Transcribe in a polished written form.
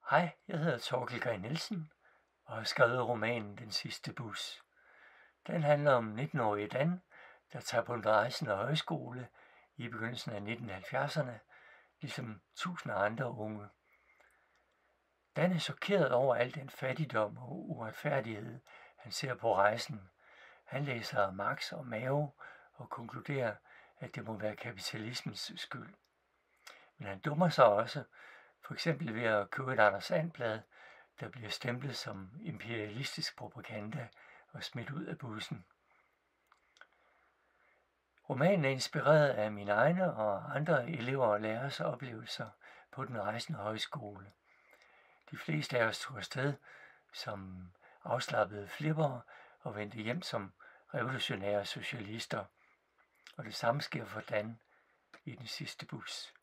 Hej, jeg hedder Torkel Gren Nielsen og har skrevet romanen Den sidste bus. Den handler om 19-årige Dan, der tager på en rejsende højskole i begyndelsen af 1970'erne, ligesom tusinder andre unge. Dan er chokeret over al den fattigdom og uretfærdighed, han ser på rejsen. Han læser Marx og Mao og konkluderer, at det må være kapitalismens skyld. Men han dummer sig også, for eksempel ved at købe et Anders And-blad, der bliver stemplet som imperialistisk propaganda og smidt ud af bussen. Romanen er inspireret af mine egne og andre elever og lærers oplevelser på den rejsende højskole. De fleste af os tog afsted som afslappede flippere og vendte hjem som revolutionære socialister. Og det samme sker for Dan i Den sidste bus.